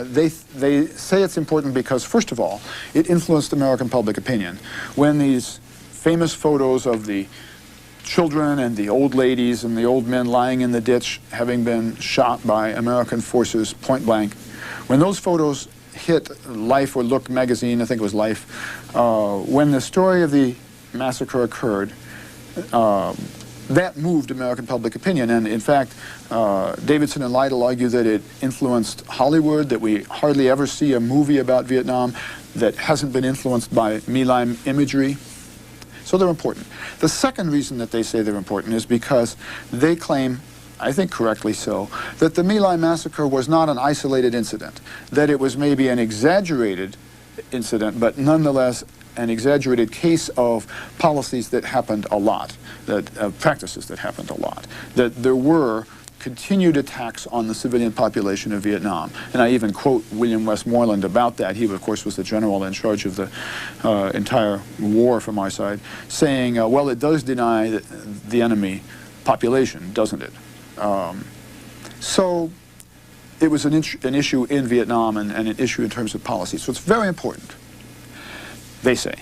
S2: They say it's important because, first of all, it influenced American public opinion. When these famous photos of the children and the old ladies and the old men lying in the ditch having been shot by American forces point blank, when those photos hit Life or Look magazine, I think it was Life, when the story of the massacre occurred, that moved American public opinion. And in fact, Davidson and Lytle argue that it influenced Hollywood, that we hardly ever see a movie about Vietnam that hasn't been influenced by My Lai imagery. So they're important. The second reason that they say they're important is because they claim, I think correctly so, that the My Lai massacre was not an isolated incident, that it was maybe an exaggerated incident, but nonetheless an exaggerated case of policies that happened a lot, that practices that happened a lot, that there were continued attacks on the civilian population of Vietnam. And I even quote William Westmoreland about that. He, of course, was the general in charge of the entire war from our side, saying, well, it does deny the enemy population, doesn't it? So it was an issue in Vietnam and an issue in terms of policy. So it's very important, they say.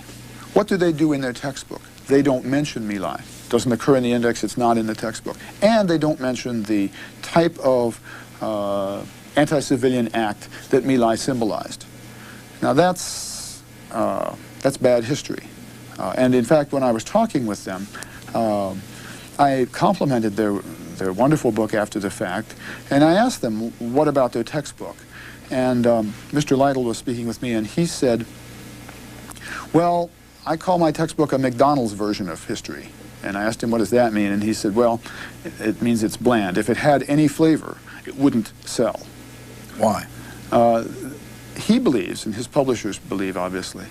S2: What do they do in their textbook? They don't mention My Lai. Doesn't occur in the index, it's not in the textbook. And they don't mention the type of anti-civilian act that My Lai symbolized. Now that's bad history. And in fact, when I was talking with them, I complimented their wonderful book after the fact, and I asked them, what about their textbook? And Mr. Lytle was speaking with me, and he said, well, I call my textbook a McDonald's version of history. And I asked him, what does that mean? And he said, well, it means it's bland. If it had any flavor, it wouldn't sell.
S1: Why?
S2: He believes, and his publishers believe, obviously,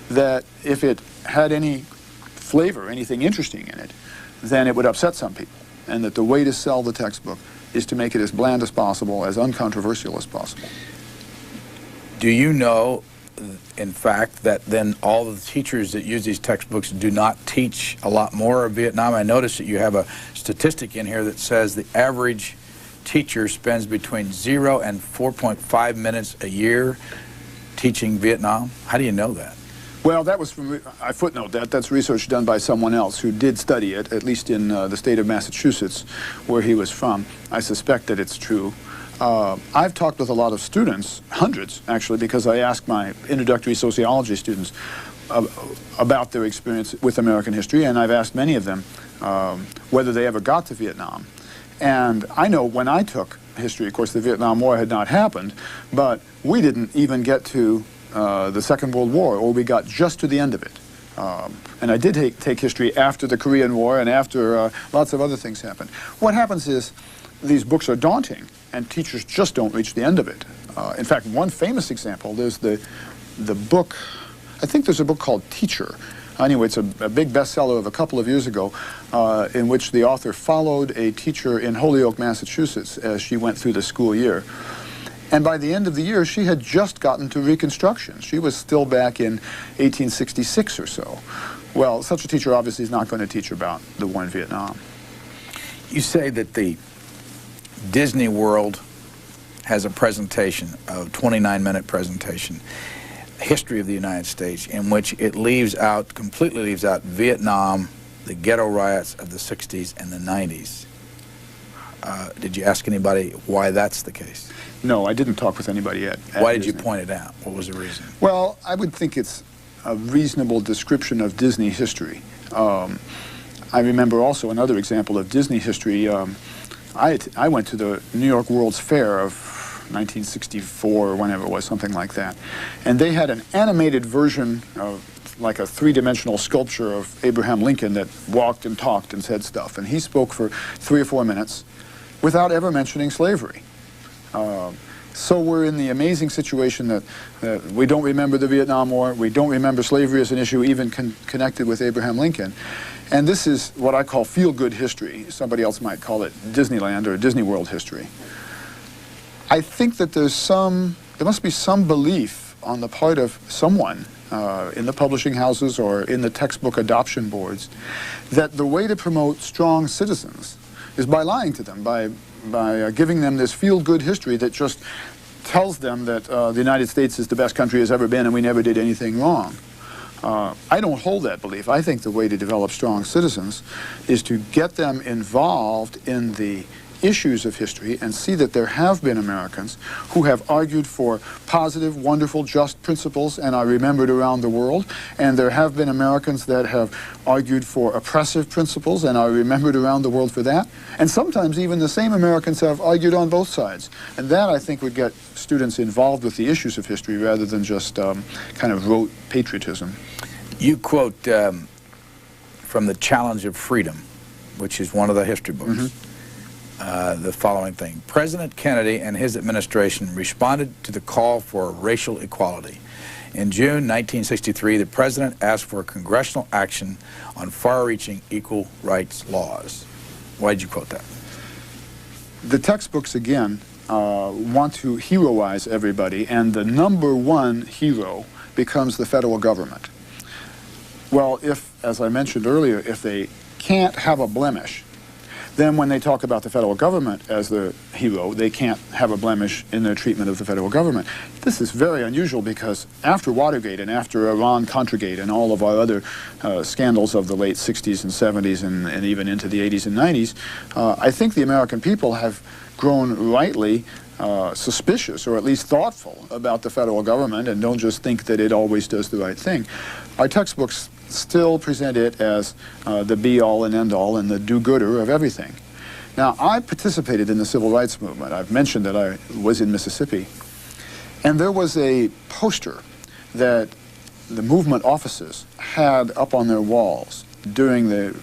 S2: that if it had any flavor, anything interesting in it, then it would upset some people. And that the way to sell the textbook is to make it as bland as possible, as uncontroversial as possible.
S1: Do you know, in fact, that then all the teachers that use these textbooks do not teach a lot more of Vietnam? I noticed that you have a statistic in here that says the average teacher spends between 0 and 4.5 minutes a year teaching Vietnam. How do you know that?
S2: Well, that was from, I footnote that, that's research done by someone else who did study it, at least in the state of Massachusetts, where he was from. I suspect that it's true. I've talked with a lot of students, hundreds actually, because I asked my introductory sociology students about their experience with American history, and I've asked many of them whether they ever got to Vietnam. And I know when I took history, of course the Vietnam War had not happened, but we didn't even get to the Second World War, or we got just to the end of it. And I did take history after the Korean War and after lots of other things happened. What happens is these books are daunting, and teachers just don't reach the end of it. In fact, one famous example, there's the book, I think there's a book called Teacher. Anyway, it's a big bestseller of a couple of years ago, in which the author followed a teacher in Holyoke, Massachusetts, as she went through the school year. And by the end of the year, she had just gotten to Reconstruction. She was still back in 1866 or so. Well, such a teacher obviously is not going to teach about the war in Vietnam.
S1: You say that the Disney World has a presentation, a 29-minute presentation, history of the United States, in which it leaves out, completely leaves out Vietnam, the ghetto riots of the 60s and the 90s. Did you ask anybody why that's the case?
S2: No, I didn't talk with anybody yet.
S1: Why did you point it out? What was the reason?
S2: Well, I would think it's a reasonable description of Disney history. I remember also another example of Disney history. I went to the New York World's Fair of 1964 or whenever it was, something like that. And they had an animated version of like a three-dimensional sculpture of Abraham Lincoln that walked and talked and said stuff. And he spoke for 3 or 4 minutes without ever mentioning slavery. So we're in the amazing situation that we don't remember the Vietnam War, we don't remember slavery as an issue even connected with Abraham Lincoln. And this is what I call feel-good history. Somebody else might call it Disneyland or Disney World history. I think that there must be some belief on the part of someone in the publishing houses or in the textbook adoption boards that the way to promote strong citizens is by lying to them, by giving them this feel-good history that just tells them that the United States is the best country has ever been and we never did anything wrong. I don't hold that belief. I think the way to develop strong citizens is to get them involved in the issues of history and see that there have been Americans who have argued for positive, wonderful, just principles and are remembered around the world, and there have been Americans that have argued for oppressive principles and are remembered around the world for that, and sometimes even the same Americans have argued on both sides. And that, I think, would get students involved with the issues of history rather than just kind of rote patriotism.
S1: You quote from The Challenge of Freedom, which is one of the history books. the following thing. President Kennedy and his administration responded to the call for racial equality. In June 1963, the president asked for congressional action on far-reaching equal rights laws. Why did you quote that?
S2: The textbooks, again, want to heroize everybody, and the number one hero becomes the federal government. Well, if, as I mentioned earlier, if they can't have a blemish, then when they talk about the federal government as the hero, they can't have a blemish in their treatment of the federal government. This is very unusual because after Watergate and after Iran-Contragate and all of our other scandals of the late 60s and 70s and even into the 80s and 90s, I think the American people have grown rightly suspicious or at least thoughtful about the federal government and don't just think that it always does the right thing. Our textbooks still present it as the be-all and end-all and the do-gooder of everything. Now, I participated in the civil rights movement. I've mentioned that I was in Mississippi. And there was a poster that the movement offices had up on their walls during the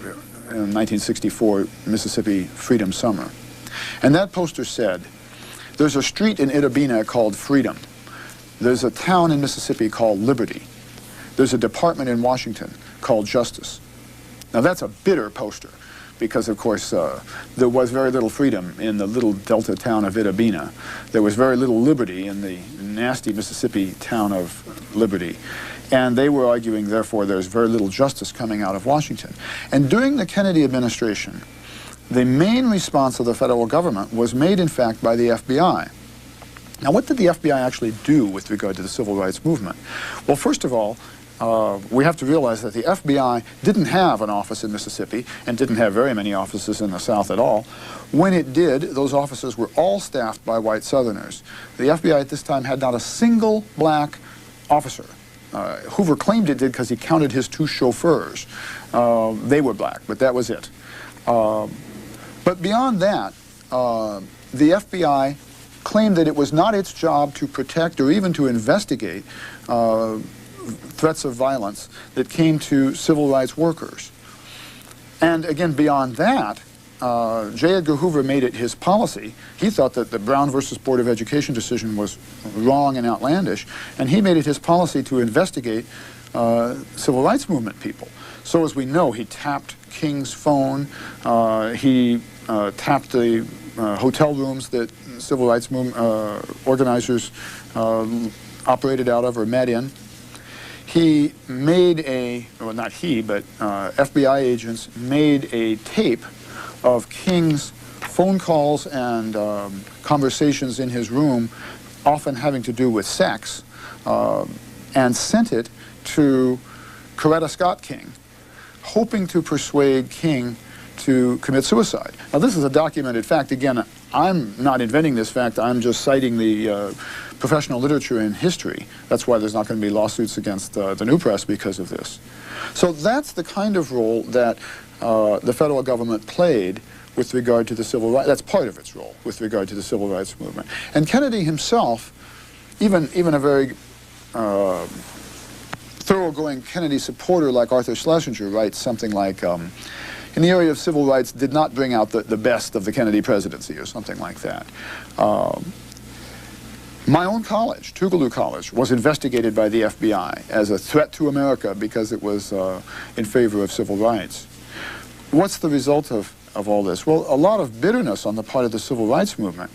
S2: 1964 Mississippi Freedom Summer. And that poster said, there's a street in Itta Bena called Freedom. There's a town in Mississippi called Liberty. There's a department in Washington called Justice. Now that's a bitter poster because, of course, there was very little freedom in the little delta town of Itta Bena. There was very little liberty in the nasty Mississippi town of Liberty. And they were arguing, therefore, there's very little justice coming out of Washington. And during the Kennedy administration, the main response of the federal government was made, in fact, by the FBI. Now, what did the FBI actually do with regard to the civil rights movement? Well, first of all, we have to realize that the FBI didn't have an office in Mississippi and didn't have very many offices in the South at all. When it did, those offices were all staffed by white Southerners. The FBI at this time had not a single black officer. Hoover claimed it did because he counted his 2 chauffeurs. They were black, but that was it. But beyond that, the FBI claimed that it was not its job to protect or even to investigate threats of violence that came to civil rights workers. And again, beyond that, J. Edgar Hoover made it his policy. He thought that the Brown versus Board of Education decision was wrong and outlandish, and he made it his policy to investigate civil rights movement people. So as we know, he tapped King's phone, he tapped the hotel rooms that civil rights organizers operated out of or met in. He made a, well, not he, but FBI agents made a tape of King's phone calls and conversations in his room, often having to do with sex, and sent it to Coretta Scott King, hoping to persuade King to commit suicide. Now, this is a documented fact. Again, I'm not inventing this fact. I'm just citing the professional literature in history. That's why there's not going to be lawsuits against the New Press because of this. So that's the kind of role that the federal government played with regard to the civil rights. That's part of its role with regard to the civil rights movement. And Kennedy himself, even a very thoroughgoing Kennedy supporter like Arthur Schlesinger, writes something like, in the area of civil rights, did not bring out the best of the Kennedy presidency, or something like that. My own college, Tougaloo College, was investigated by the FBI as a threat to America because it was in favor of civil rights. What's the result of all this? Well, a lot of bitterness on the part of the civil rights movement.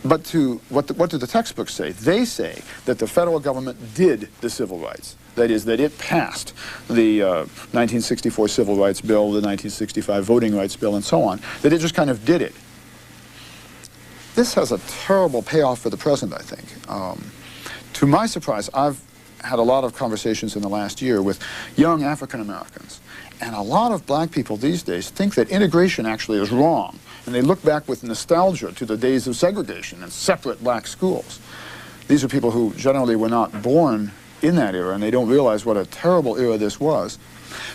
S2: But what do the textbooks say? They say that the federal government did the civil rights. That is, that it passed the 1964 Civil Rights Bill, the 1965 Voting Rights Bill, and so on. That it just kind of did it. This has a terrible payoff for the present, I think. To my surprise, I've had a lot of conversations in the last year with young African Americans. And a lot of black people these days think that integration actually is wrong. And they look back with nostalgia to the days of segregation and separate black schools. These are people who generally were not born in that era, and they don't realize what a terrible era this was.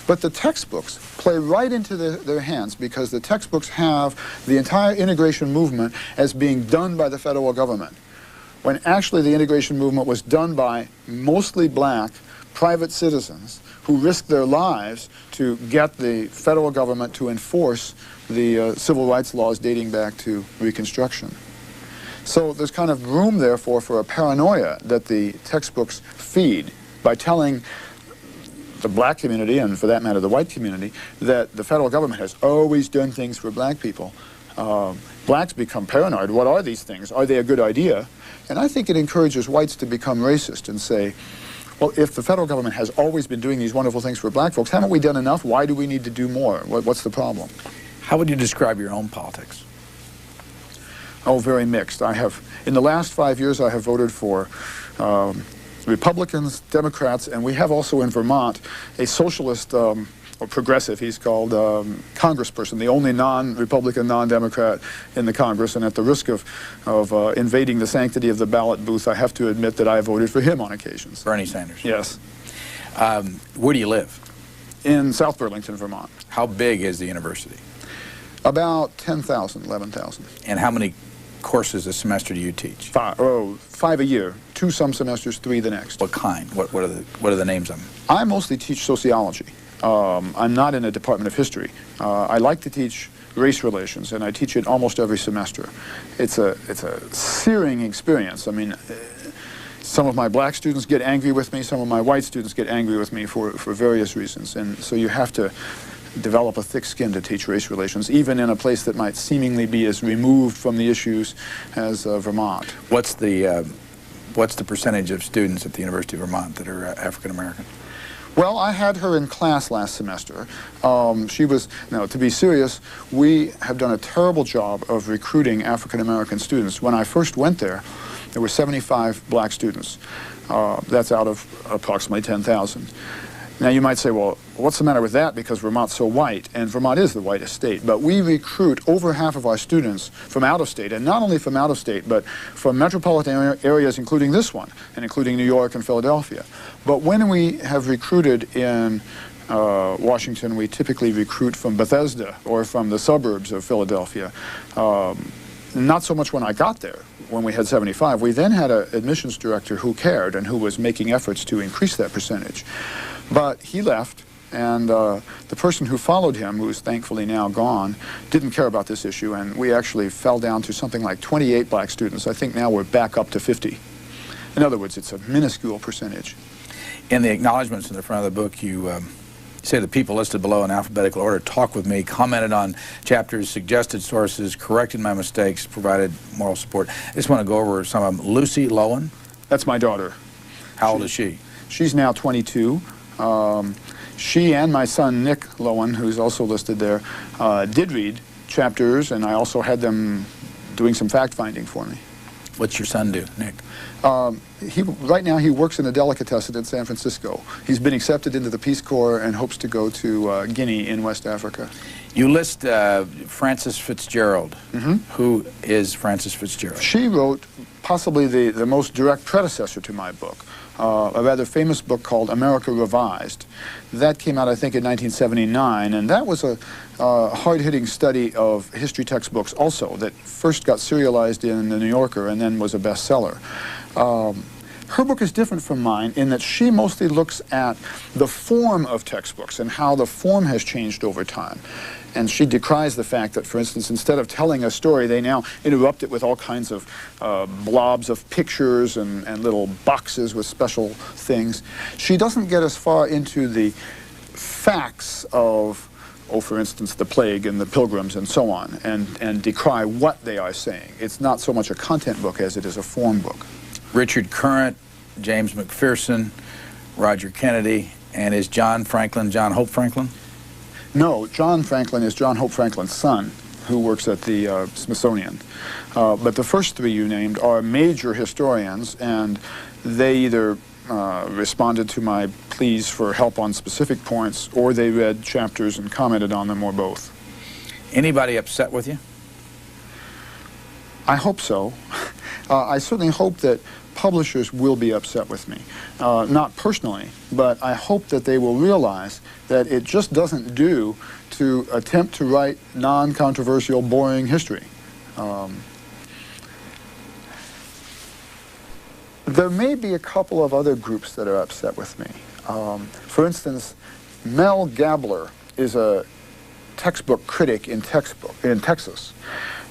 S2: But the textbooks play right into their hands because the textbooks have the entire integration movement as being done by the federal government, when actually the integration movement was done by mostly black private citizens who risked their lives to get the federal government to enforce the civil rights laws dating back to Reconstruction. So there's kind of room, therefore, for a paranoia that the textbooks feed by telling the black community, and for that matter the white community, that the federal government has always done things for black people. Blacks become paranoid. What are these things? Are they a good idea? And I think it encourages whites to become racist and say, well, if the federal government has always been doing these wonderful things for black folks, haven't we done enough? Why do we need to do more? What's the problem?
S1: How would you describe your own politics?
S2: Oh, very mixed. In the last 5 years, I have voted for Republicans, Democrats, and we have also in Vermont a socialist, or progressive, he's called, congressperson, the only non-Republican, non-Democrat in the Congress, and at the risk of invading the sanctity of the ballot booth, I have to admit that I voted for him on occasions.
S1: Bernie Sanders.
S2: Yes.
S1: Where do you live?
S2: In South Burlington, Vermont.
S1: How big is the university?
S2: About 10,000, 11,000.
S1: And how many courses a semester do you teach?
S2: Five a year. 2 some semesters, 3 the next.
S1: What kind? What are the names of them?
S2: I mostly teach sociology. I'm not in a department of history. I like to teach race relations, and I teach it almost every semester. It's a searing experience. I mean, some of my black students get angry with me, some of my white students get angry with me for various reasons, and so you have to develop a thick skin to teach race relations, even in a place that might seemingly be as removed from the issues as Vermont.
S1: What's the percentage of students at the University of Vermont that are African American?
S2: Well, I had her in class last semester. She was, no, to be serious, we have done a terrible job of recruiting African American students. When I first went there were 75 black students. That's out of approximately 10,000. Now you might say, well, what's the matter with that, because Vermont's so white, and Vermont is the whitest state, but we recruit over half of our students from out of state, and not only from out of state, but from metropolitan areas including this one, and including New York and Philadelphia. But when we have recruited in Washington, we typically recruit from Bethesda or from the suburbs of Philadelphia. Not so much when I got there, when we had 75. We then had an admissions director who cared and who was making efforts to increase that percentage. But he left, and the person who followed him, who is thankfully now gone, didn't care about this issue, and we actually fell down to something like 28 black students. I think now we're back up to 50. In other words, it's a minuscule percentage.
S1: In the acknowledgments in the front of the book, you say the people listed below in alphabetical order talked with me, commented on chapters, suggested sources, corrected my mistakes, provided moral support. I just want to go over some of them. Lucy Lowen.
S2: That's my daughter.
S1: How old is she?
S2: She's now 22. She and my son, Nick Lowen, who's also listed there, did read chapters, and I also had them doing some fact-finding for me.
S1: What's your son do, Nick?
S2: Right now he works in a delicatessen in San Francisco. He's been accepted into the Peace Corps and hopes to go to Guinea in West Africa.
S1: You list Frances Fitzgerald.
S2: Mm-hmm.
S1: Who is Frances Fitzgerald?
S2: She wrote possibly the most direct predecessor to my book, a rather famous book called America Revised. That came out, I think, in 1979, and that was a hard-hitting study of history textbooks also that first got serialized in the New Yorker and then was a bestseller. Her book is different from mine in that she mostly looks at the form of textbooks and how the form has changed over time. And she decries the fact that, for instance, instead of telling a story, they now interrupt it with all kinds of blobs of pictures and little boxes with special things. She doesn't get as far into the facts of, oh, for instance, the plague and the pilgrims and so on, and decry what they are saying. It's not so much a content book as it is a form book.
S1: Richard Current, James McPherson, Roger Kennedy, and is John Franklin John Hope Franklin?
S2: No, John Franklin is John Hope Franklin's son, who works at the Smithsonian. But the first 3 you named are major historians, and they either responded to my pleas for help on specific points, or they read chapters and commented on them, or both.
S1: Anybody upset with you?
S2: I hope so. I certainly hope that publishers will be upset with me. Not personally, but I hope that they will realize that it just doesn't do to attempt to write non-controversial, boring history. There may be a couple of other groups that are upset with me. For instance, Mel Gabler is a textbook critic in Texas.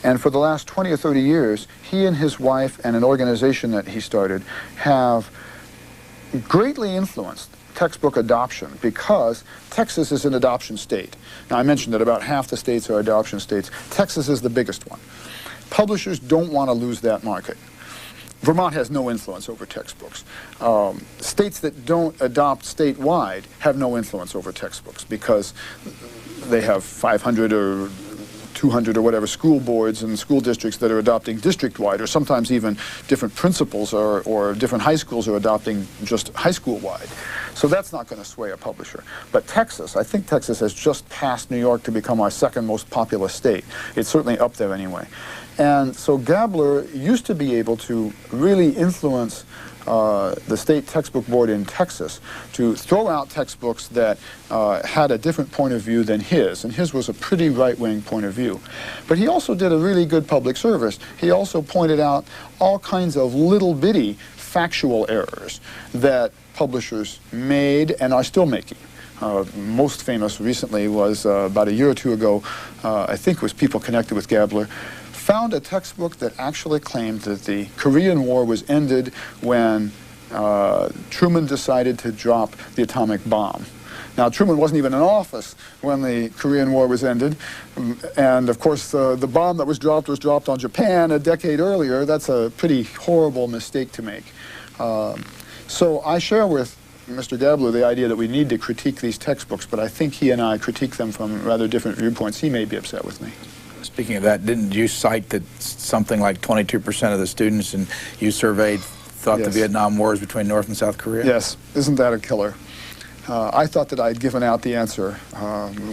S2: And for the last 20 or 30 years, he and his wife and an organization that he started have greatly influenced textbook adoption because Texas is an adoption state. Now, I mentioned that about half the states are adoption states. Texas is the biggest one. Publishers don't want to lose that market. Vermont has no influence over textbooks. States that don't adopt statewide have no influence over textbooks because they have 500 or 200 or whatever school boards and school districts that are adopting district-wide, or sometimes even different principals or different high schools are adopting just high school-wide. So that's not going to sway a publisher. But Texas, I think Texas has just passed New York to become our second most populous state. It's certainly up there anyway. And so Gabler used to be able to really influence the state textbook board in Texas to throw out textbooks that had a different point of view than his, and his was a pretty right-wing point of view. But he also did a really good public service. He also pointed out all kinds of little bitty factual errors that publishers made and are still making. Most famous recently was about a year or two ago, I think it was people connected with Gabler, found a textbook that actually claimed that the Korean War was ended when Truman decided to drop the atomic bomb. Now, Truman wasn't even in office when the Korean War was ended, and of course the bomb that was dropped on Japan a decade earlier. That's a pretty horrible mistake to make. So I share with Mr. Gabler the idea that we need to critique these textbooks, but I think he and I critique them from rather different viewpoints. He may be upset with me.
S1: Speaking of that, didn't you cite that something like 22% of the students you surveyed thought the Vietnam War was between North and South Korea?
S2: Yes. Isn't that a killer? I thought that I'd given out the answer.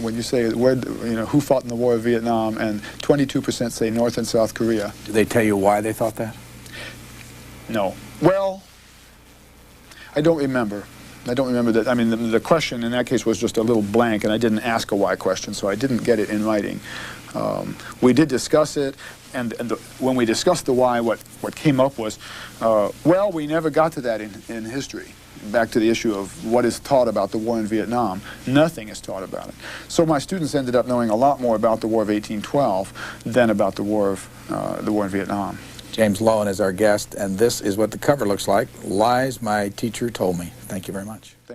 S2: When you say, who fought in the War of Vietnam, and 22% say North and South Korea.
S1: Did they tell you why they thought that?
S2: No. Well, I don't remember. I don't remember that. I mean, the question in that case was just a little blank, and I didn't ask a why question, so I didn't get it in writing. We did discuss it, and when we discussed the why, what came up was, well, we never got to that in history. Back to the issue of what is taught about the war in Vietnam. Nothing is taught about it. So my students ended up knowing a lot more about the War of 1812 than about the war in Vietnam.
S1: James Loewen is our guest, and this is what the cover looks like. Lies My Teacher Told Me. Thank you very much.